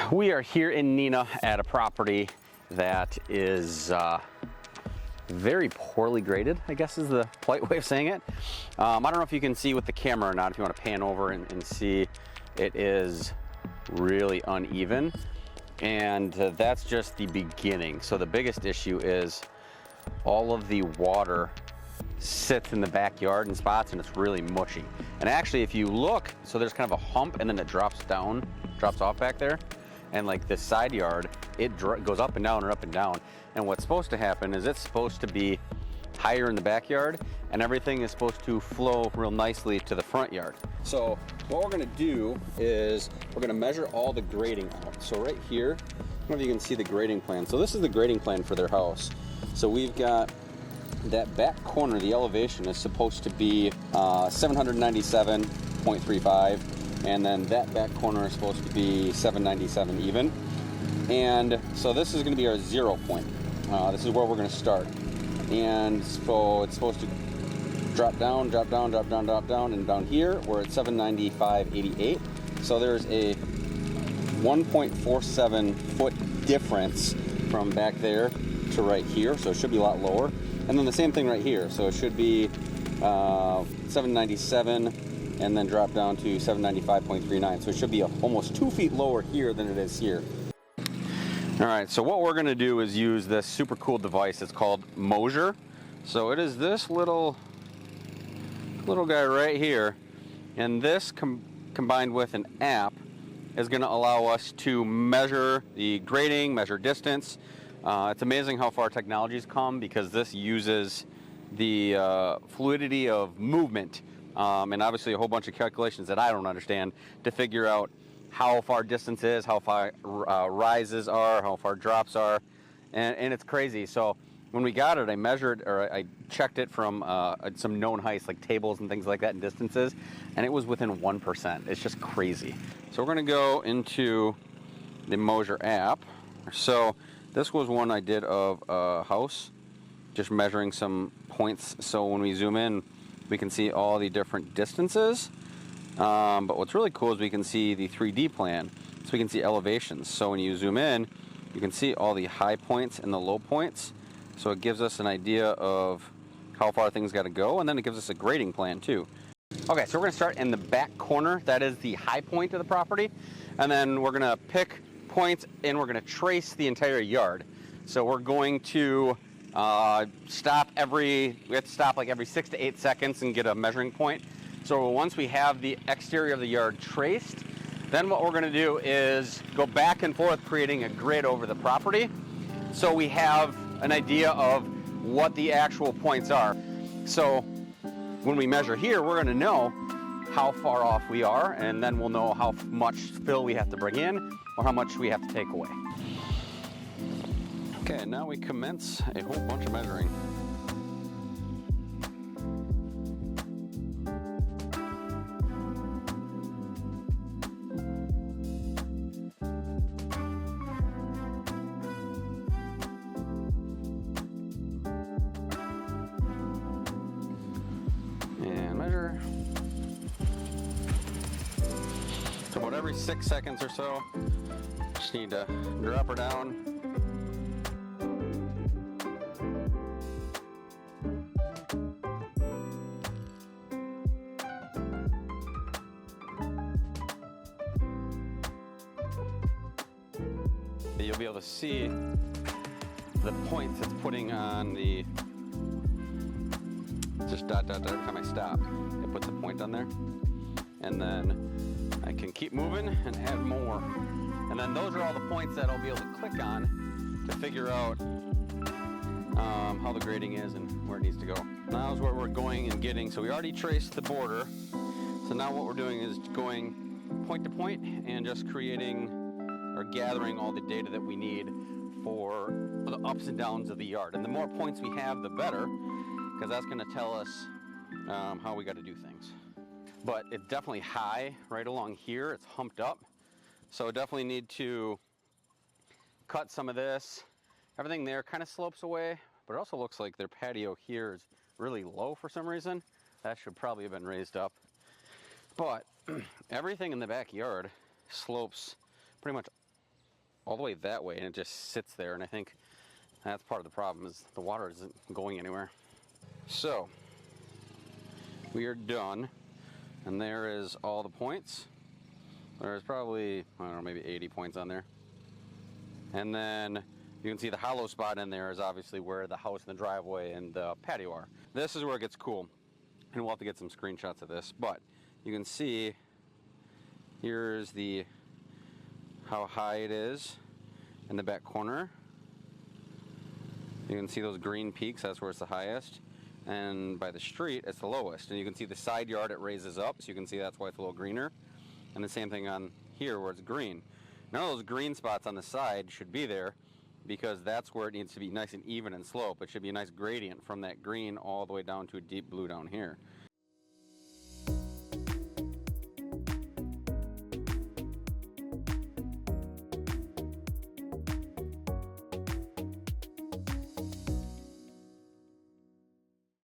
We are here in Neenah at a property that is very poorly graded, I guess is the polite way of saying it. I don't know if you can see with the camera or not. If you want to pan over and see, it is really uneven. And that's just the beginning. So the biggest issue is all of the water sits in the backyard in spots and it's really mushy. And actually, if you look, so there's kind of a hump and then it drops off back there. And like this side yard, it goes up and down and up and down. And what's supposed to happen is it's supposed to be higher in the backyard and everything is supposed to flow real nicely to the front yard. So what we're gonna do is we're gonna measure all the grading out. So right here, I don't know if you can see the grading plan. So this is the grading plan for their house. So we've got that back corner, the elevation is supposed to be 797.35. And then that back corner is supposed to be 797 even. And so this is going to be our 0 point. This is where we're going to start. And so it's supposed to drop down, drop down, drop down, drop down, and down here we're at 795.88. So there's a 1.47 foot difference from back there to right here. So it should be a lot lower. And then the same thing right here. So it should be 797. And then drop down to 795.39. So it should be almost 2 feet lower here than it is here. All right, so what we're gonna do is use this super cool device. It's called Moser. So it is this little guy right here. And this combined with an app is gonna allow us to measure the grading, measure distance. It's amazing how far technology's come because this uses the fluidity of movement. And obviously a whole bunch of calculations that I don't understand to figure out how far distance is, how far rises are, how far drops are, and it's crazy. So when we got it, I measured, or I checked it from some known heights like tables and things like that and distances, and it was within 1%. It's just crazy. So we're gonna go into the Moser app. So this was one I did of a house, just measuring some points. So when we zoom in, we can see all the different distances, but what's really cool is we can see the 3D plan, so we can see elevations. So when you zoom in, you can see all the high points and the low points, so it gives us an idea of how far things got to go, and then it gives us a grading plan too. Okay, so we're going to start in the back corner. That is the high point of the property, and then we're going to pick points and we're going to trace the entire yard. So we're going to we have to stop like every 6 to 8 seconds and get a measuring point. So once we have the exterior of the yard traced, then what we're going to do is go back and forth creating a grid over the property so we have an idea of what the actual points are. So when we measure here, we're going to know how far off we are, and then we'll know how much fill we have to bring in or how much we have to take away. Okay, now we commence a whole bunch of measuring. And measure. So about every 6 seconds or so, just need to drop her down. You'll be able to see the points it's putting on the, just dot, dot, dot every time I stop. It puts a point on there. And then I can keep moving and add more. And then those are all the points that I'll be able to click on to figure out how the grading is and where it needs to go. Now is where we're going and getting. So we already traced the border. So now what we're doing is going point to point and just creating or gathering all the data that we need for the ups and downs of the yard. And the more points we have, the better, because that's going to tell us how we got to do things. But it's definitely high right along here. It's humped up. So definitely need to cut some of this. Everything there kind of slopes away, but it also looks like their patio here is really low for some reason. That should probably have been raised up. But everything in the backyard slopes pretty much all the way that way and it just sits there, and I think that's part of the problem, is the water isn't going anywhere. So we are done, and there is all the points. There's probably, I don't know, maybe 80 points on there. And then you can see the hollow spot in there is obviously where the house and the driveway and the patio are. This is where it gets cool, and we'll have to get some screenshots of this, but you can see here's how high it is in the back corner. You can see those green peaks, that's where it's the highest. And by the street, it's the lowest. And you can see the side yard, it raises up, so you can see that's why it's a little greener. And the same thing on here where it's green. None of those green spots on the side should be there, because that's where it needs to be nice and even and slope. It should be a nice gradient from that green all the way down to a deep blue down here.